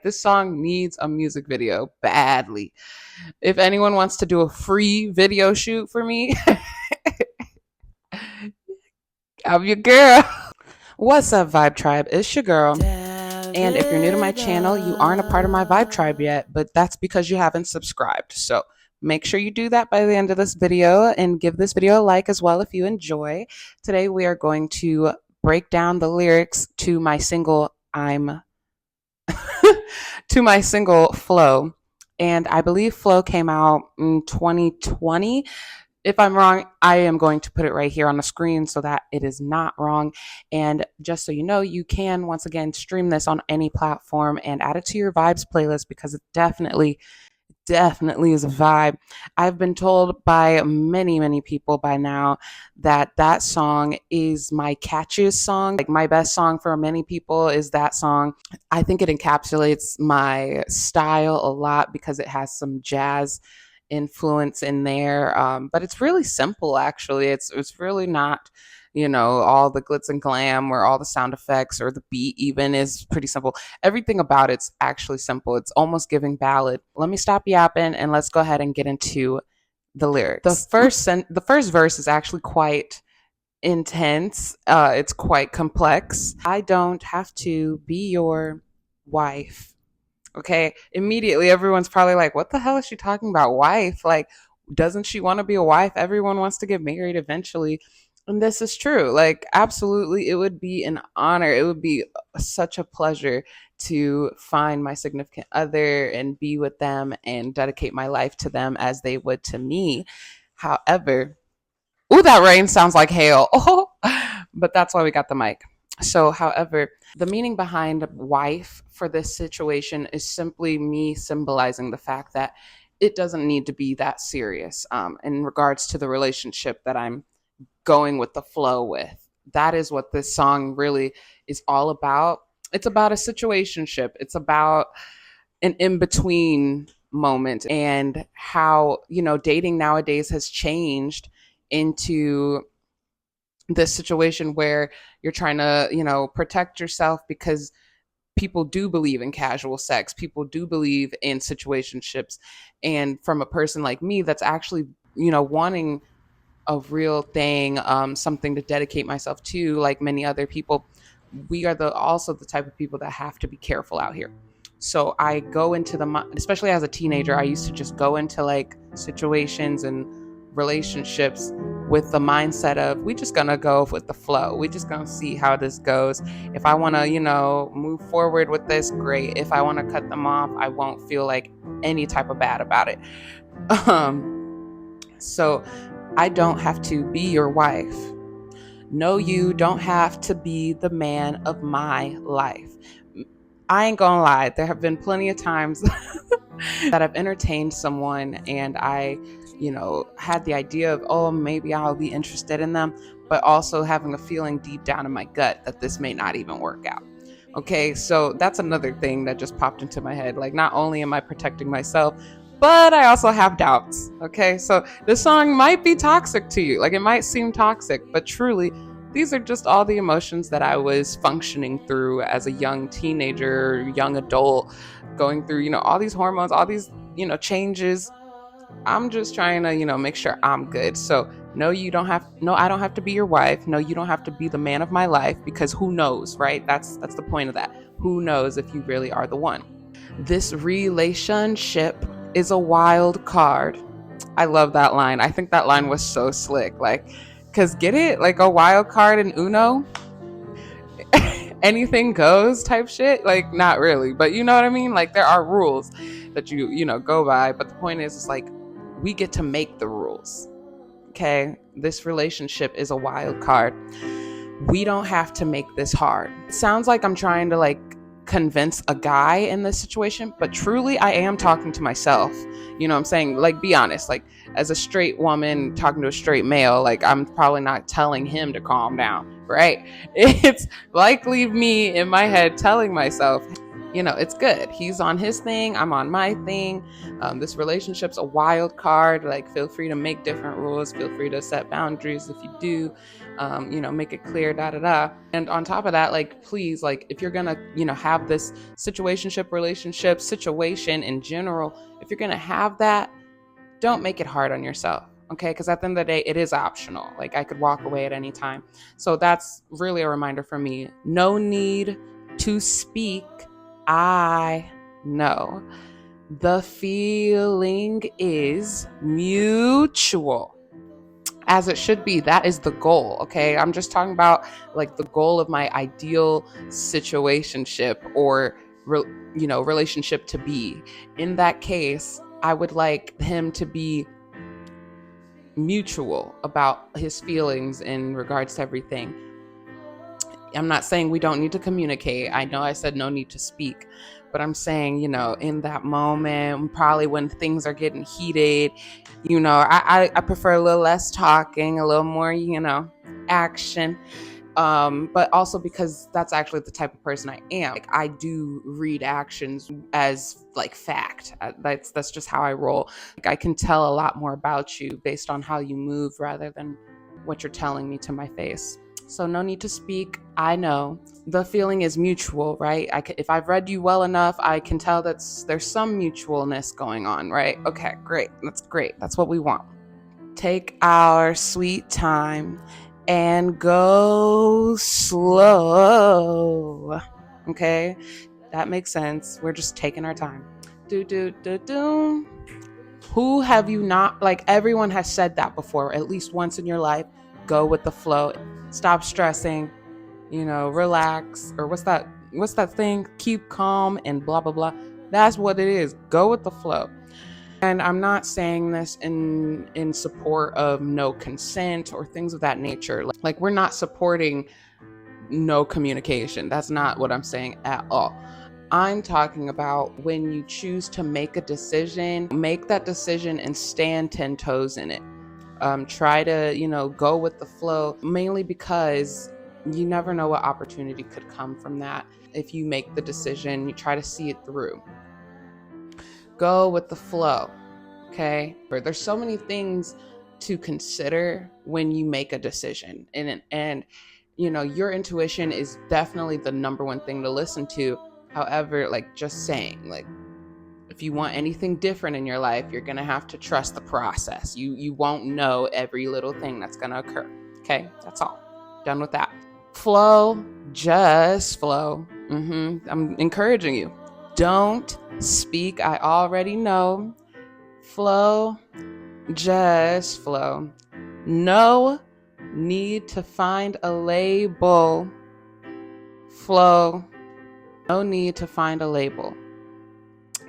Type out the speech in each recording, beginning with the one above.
This song needs a music video badly. If anyone wants to do a free video shoot for me, I'm your girl. What's up, Vibe Tribe? It's your girl. And if you're new to my channel, you aren't a part of my Vibe Tribe yet, but that's because you haven't subscribed. So make sure you do that by the end of this video and give this video a like as well if you enjoy. Today we are going to break down the lyrics to my single to my single Flow. And I believe Flow came out in 2020. If I'm wrong, I am going to put it right here on the screen so that it is not wrong. And just so you know, you can once again stream this on any platform and add it to your vibes playlist because it definitely is a vibe. I've been told by many people by now that that song is my catchiest song. Like my best song for many people is that song. I think it encapsulates my style a lot because it has some jazz influence in there. But it's really simple actually. It's really not, all the glitz and glam or all the sound effects or the beat even is pretty simple. Everything about it's actually simple. It's almost giving ballad. Let me stop yapping and let's go ahead and get into the lyrics. The first verse is actually quite intense. It's quite complex. I don't have to be your wife. Okay, immediately everyone's probably like, what the hell is she talking about? Wife? Like, doesn't she want to be a wife? Everyone wants to get married eventually. And this is true. Like, absolutely, it would be an honor. It would be such a pleasure to find my significant other and be with them and dedicate my life to them as they would to me. However, ooh, that rain sounds like hail. Oh, but that's why we got the mic. So, however, the meaning behind wife for this situation is simply me symbolizing the fact that it doesn't need to be that serious in regards to the relationship that I'm going with the flow with. That is what this song really is all about. It's about a situationship. It's about an in-between moment and how, dating nowadays has changed into this situation where you're trying to, protect yourself because people do believe in casual sex. People do believe in situationships. And from a person like me that's actually, wanting a real thing, something to dedicate myself to, like many other people, we are also the type of people that have to be careful out here. So I go into especially as a teenager, I used to just go into like situations and relationships with the mindset of we just gonna go with the flow. We just gonna see how this goes. If I want to, move forward with this, great. If I want to cut them off, I won't feel like any type of bad about it. So I don't have to be your wife. No, you don't have to be the man of my life. I ain't gonna lie, there have been plenty of times that I've entertained someone and I, had the idea of, oh, maybe I'll be interested in them, but also having a feeling deep down in my gut that this may not even work out. Okay, so that's another thing that just popped into my head. Like, not only am I protecting myself, but I also have doubts. Okay, so this song might be toxic to you. Like, it might seem toxic, but truly, these are just all the emotions that I was functioning through as a young teenager, young adult, going through, all these hormones, all these, changes. I'm just trying to, make sure I'm good. So no, I don't have to be your wife. No, you don't have to be the man of my life because who knows, right? That's the point of that. Who knows if you really are the one? This relationship is a wild card. I love that line. I think that line was so slick. Like, cause get it? Like a wild card in Uno? Anything goes type shit? Like, not really, but you know what I mean? Like, there are rules that you go by, but the point is, it's like, we get to make the rules. Okay? This relationship is a wild card. We don't have to make this hard. It sounds like I'm trying to like convince a guy in this situation, but truly I am talking to myself. You know what I'm saying? Like, be honest. Like, as a straight woman talking to a straight male, like, I'm probably not telling him to calm down, right? It's likely me in my head telling myself, It's good. He's on his thing, I'm on my thing. This relationship's a wild card. Like, feel free to make different rules, feel free to set boundaries if you do. Make it clear, da da da. And on top of that, like, please, like, if you're gonna, have this situationship, relationship, situation in general, if you're gonna have that, don't make it hard on yourself. Okay, because at the end of the day, it is optional. Like, I could walk away at any time. So that's really a reminder for me. No need to speak. I know. The feeling is mutual, as it should be. That is the goal. Okay, I'm just talking about like the goal of my ideal situationship or relationship to be. In that case, I would like him to be mutual about his feelings in regards to everything. I'm not saying we don't need to communicate. I know I said no need to speak, but I'm saying, in that moment, probably when things are getting heated, I prefer a little less talking, a little more, action. But also because that's actually the type of person I am. Like, I do read actions as like fact. That's just how I roll. Like, I can tell a lot more about you based on how you move rather than what you're telling me to my face. So no need to speak. I know the feeling is mutual, right? If I've read you well enough, I can tell that there's some mutualness going on, right? Okay, great. That's great. That's what we want. Take our sweet time and go slow. Okay, that makes sense. We're just taking our time. Do do do do. Who have you not, like, everyone has said that before, at least once in your life. Go with the flow. Stop stressing, relax. Or what's that thing? Keep calm and blah, blah, blah. That's what it is. Go with the flow. And I'm not saying this in support of no consent or things of that nature. Like, we're not supporting no communication. That's not what I'm saying at all. I'm talking about when you choose to make a decision, make that decision and stand 10 toes in it. Try to, go with the flow, mainly because you never know what opportunity could come from that. If you make the decision, you try to see it through. Go with the flow. Okay. There's so many things to consider when you make a decision. And your intuition is definitely the number one thing to listen to. However, like, just saying, like, if you want anything different in your life, you're going to have to trust the process. You won't know every little thing that's going to occur. Okay? That's all. Done with that. Flow, just flow. I'm encouraging you. Don't speak. I already know. Flow, just flow. No need to find a label. Flow. No need to find a label.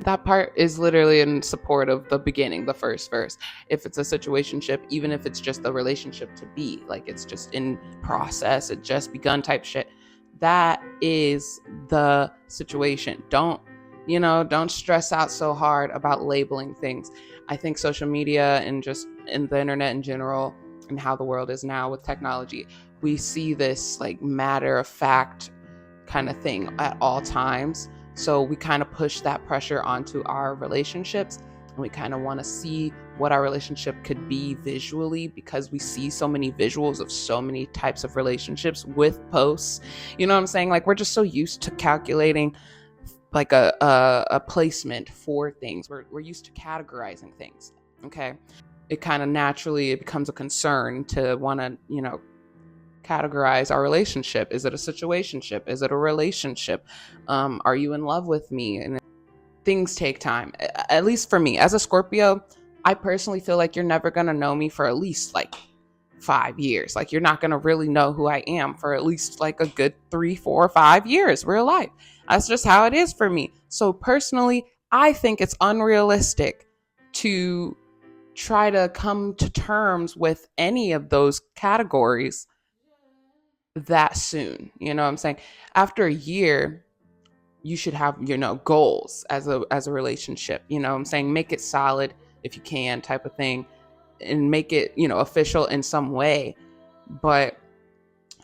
That part is literally in support of the beginning, the first verse. If it's a situationship, even if it's just a relationship to be, like, it's just in process, it just begun type shit, that is the situation. Don't stress out so hard about labeling things. I think social media and just in the internet in general and how the world is now with technology, we see this like matter of fact kind of thing at all times. So we kind of push that pressure onto our relationships, and we kind of want to see what our relationship could be visually, because we see so many visuals of so many types of relationships with posts. You know what I'm saying? Like, we're just so used to calculating like a placement for things. We're used to categorizing things. Okay. It kind of naturally, it becomes a concern to want to, categorize our relationship. Is it a situationship? Is it a relationship? Are you in love with me? And things take time. At least for me, as a Scorpio, I personally feel like you're never going to know me for at least like 5 years. Like, you're not going to really know who I am for at least like a good 3, 4, 5 years, real life. That's just how it is for me. So personally, I think it's unrealistic to try to come to terms with any of those categories that soon. You know what I'm saying? After a year, you should have, goals as a relationship. You know what I'm saying? Make it solid if you can, type of thing, and make it, official in some way. But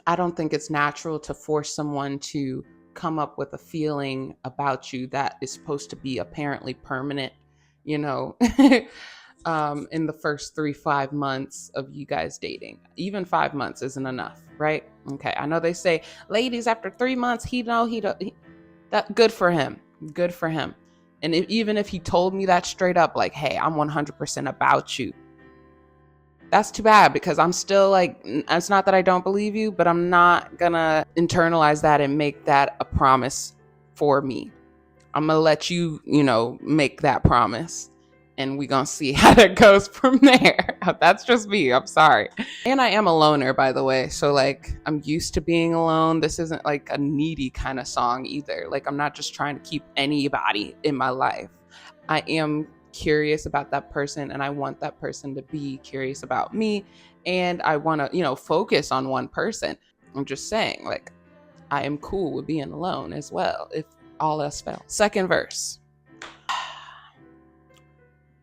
I don't think it's natural to force someone to come up with a feeling about you that is supposed to be apparently permanent, you know, in the first 3, 5 months of you guys dating. Even 5 months isn't enough, right? Okay, I know they say, ladies, after 3 months, that good for him, good for him. And even if he told me that straight up, like, hey, I'm 100% about you, that's too bad, because I'm still like, it's not that I don't believe you, but I'm not gonna internalize that and make that a promise for me. I'm gonna let you, make that promise, and we gonna see how that goes from there. That's just me. I'm sorry. And I am a loner, by the way. So like, I'm used to being alone. This isn't like a needy kind of song either. Like, I'm not just trying to keep anybody in my life. I am curious about that person, and I want that person to be curious about me, and I want to, focus on one person. I'm just saying, like, I am cool with being alone as well if all else fails. Second verse.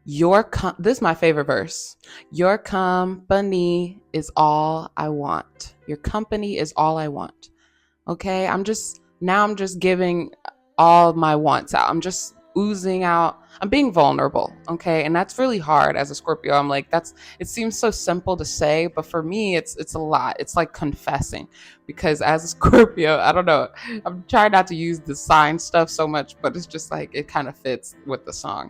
This is my favorite verse. Your company is all I want. Your company is all I want. Okay, I'm just giving all my wants out. I'm just oozing out. I'm being vulnerable. Okay, and that's really hard as a Scorpio. I'm like, it seems so simple to say, but for me, it's a lot. It's like confessing, because as a Scorpio, I don't know. I'm trying not to use the sign stuff so much, but it's just like it kind of fits with the song.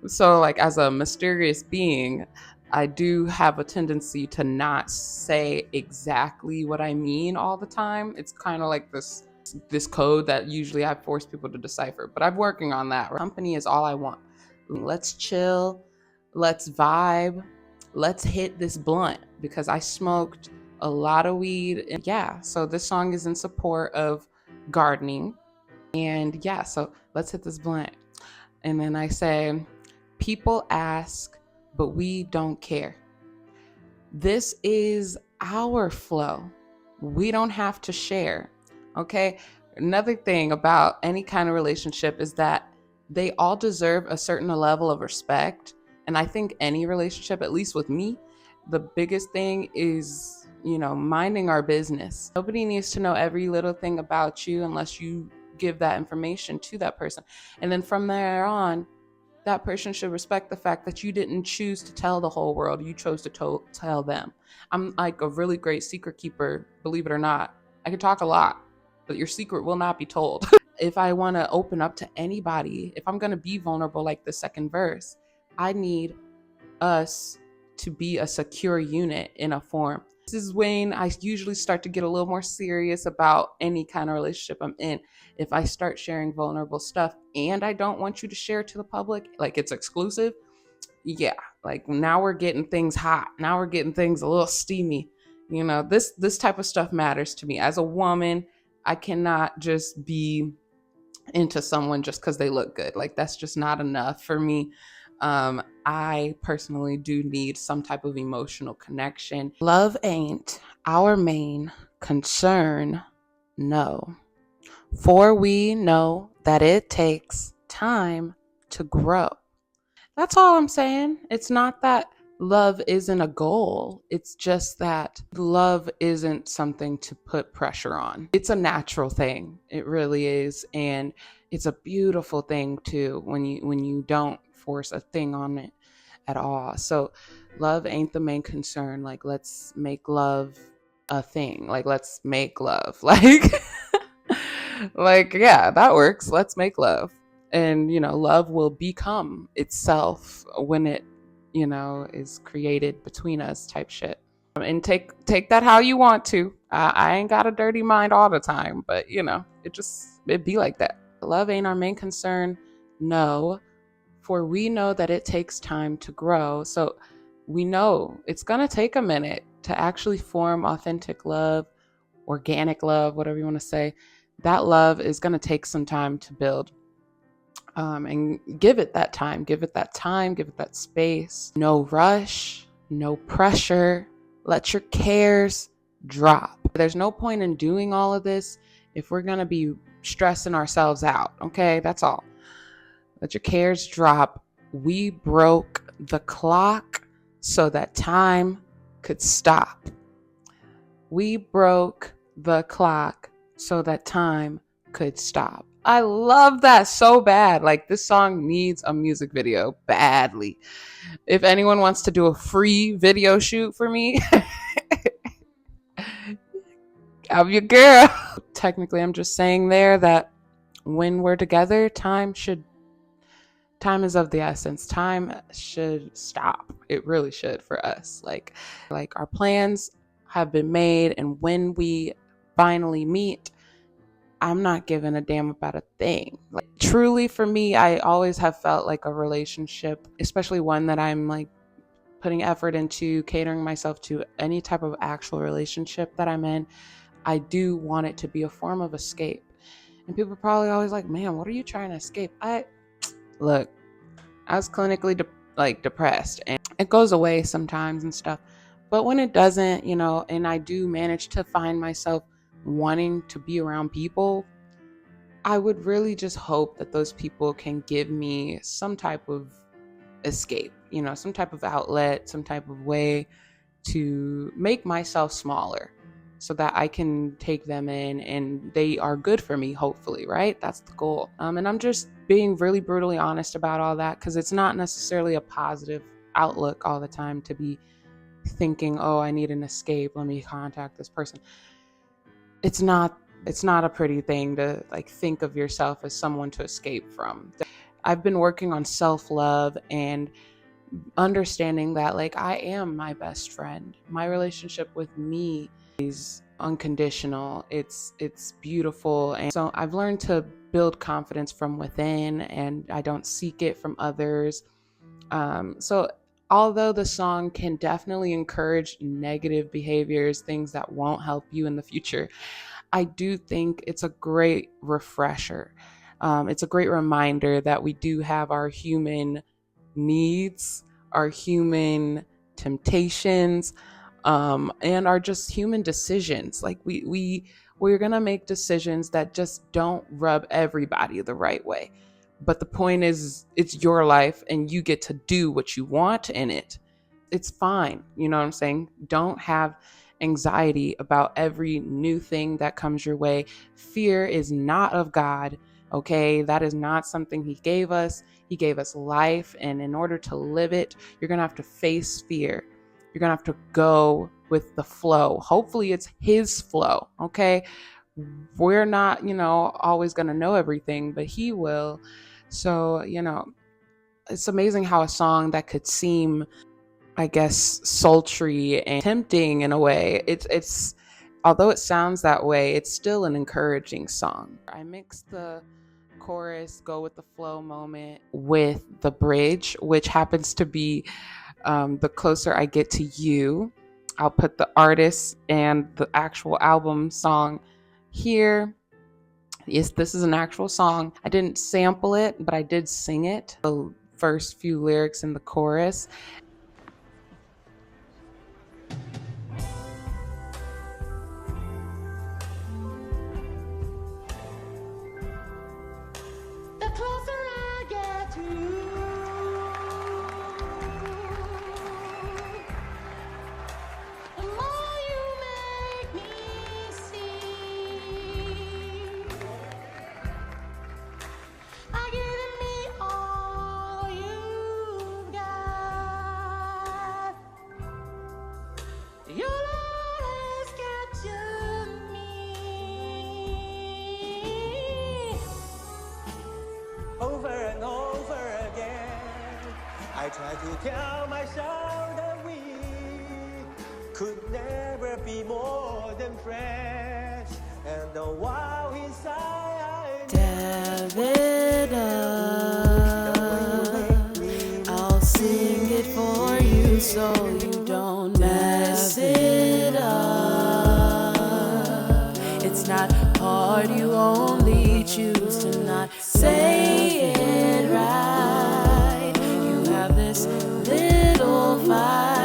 So like, as a mysterious being, I do have a tendency to not say exactly what I mean all the time. It's kind of like this code that usually I force people to decipher, but I'm working on that. Company is all I want. Let's chill, let's vibe, let's hit this blunt, because I smoked a lot of weed. And yeah, so this song is in support of gardening. And yeah, so let's hit this blunt. And then I say, people ask, but we don't care. This is our flow. We don't have to share. Okay. Another thing about any kind of relationship is that they all deserve a certain level of respect. And I think any relationship, at least with me, the biggest thing is, minding our business. Nobody needs to know every little thing about you unless you give that information to that person. And then from there on, that person should respect the fact that you didn't choose to tell the whole world. You chose to tell them. I'm like a really great secret keeper, believe it or not. I can talk a lot, but your secret will not be told. If I want to open up to anybody, if I'm going to be vulnerable like the second verse, I need us to be a secure unit in a form. This is when I usually start to get a little more serious about any kind of relationship I'm in. If I start sharing vulnerable stuff and I don't want you to share it to the public, like it's exclusive, yeah, like now we're getting things hot. Now we're getting things a little steamy. This type of stuff matters to me. As a woman, I cannot just be into someone just because they look good. Like, that's just not enough for me. I personally do need some type of emotional connection. Love ain't our main concern, no. For we know that it takes time to grow. That's all I'm saying. It's not that love isn't a goal. It's just that love isn't something to put pressure on. It's a natural thing. It really is. And it's a beautiful thing too when you don't force a thing on it at all. So love ain't the main concern. Like, let's make love a thing. Like, let's make love. Like, yeah, that works. Let's make love. And, love will become itself when it, is created between us, type shit. And take that how you want to. I ain't got a dirty mind all the time, but, it be like that. Love ain't our main concern. No, for we know that it takes time to grow. So we know it's going to take a minute to actually form authentic love, organic love, whatever you want to say. That love is going to take some time to build. And give it that time, give it that space. No rush, no pressure. Let your cares drop. There's no point in doing all of this if we're going to be stressing ourselves out. Okay, that's all. Let your cares drop. We broke the clock so that time could stop. We broke the clock so that time could stop. I love that so bad. Like, this song needs a music video badly. If anyone wants to do a free video shoot for me, I'm your girl. Technically, I'm just saying there that when we're together, time is of the essence. Time should stop. It really should for us. Like our plans have been made, and when we finally meet, I'm not giving a damn about a thing. Like, truly for me, I always have felt like a relationship, especially one that I'm like putting effort into, catering myself to any type of actual relationship that I'm in. I do want it to be a form of escape. And people are probably always like, man, what are you trying to escape? Look, I was clinically depressed, and it goes away sometimes and stuff. But when it doesn't, and I do manage to find myself wanting to be around people, I would really just hope that those people can give me some type of escape, some type of outlet, some type of way to make myself smaller so that I can take them in and they are good for me, hopefully, right? That's the goal. And I'm just being really brutally honest about all that, because it's not necessarily a positive outlook all the time to be thinking, oh, I need an escape, let me contact this person. It's not a pretty thing to like think of yourself as someone to escape from. I've been working on self-love and understanding that like I am my best friend. My relationship with me is unconditional. It's beautiful. And so I've learned to build confidence from within, and I don't seek it from others. So although the song can definitely encourage negative behaviors, things that won't help you in the future, I do think it's a great refresher. It's a great reminder that we do have our human needs, our human temptations, and our just human decisions. Like we're gonna make decisions that just don't rub everybody the right way. But the point is, it's your life and you get to do what you want in it. It's fine. You know what I'm saying? Don't have anxiety about every new thing that comes your way. Fear is not of God. Okay, that is not something He gave us. He gave us life, and in order to live it, you're gonna have to face fear. You're gonna have to go with the flow. Hopefully it's His flow. Okay, we're not, always gonna know everything, but He will. So, it's amazing how a song that could seem, I guess, sultry and tempting in a way, it's although it sounds that way, it's still an encouraging song. I mix the chorus, go with the flow moment with the bridge, which happens to be the closer I get to you. I'll put the artist and the actual album song here. Yes, this is an actual song. I didn't sample it, but I did sing it. The first few lyrics in the chorus. The closer I get to you, the more you make me see. I give me all you've got. Your love has captured me. Over and over again, I try to tell myself that we could never be more than friends. And the while inside, Davida, I'll sing it for you so you don't mess it up. It's not hard, you only choose to not say it right. You have this little fight.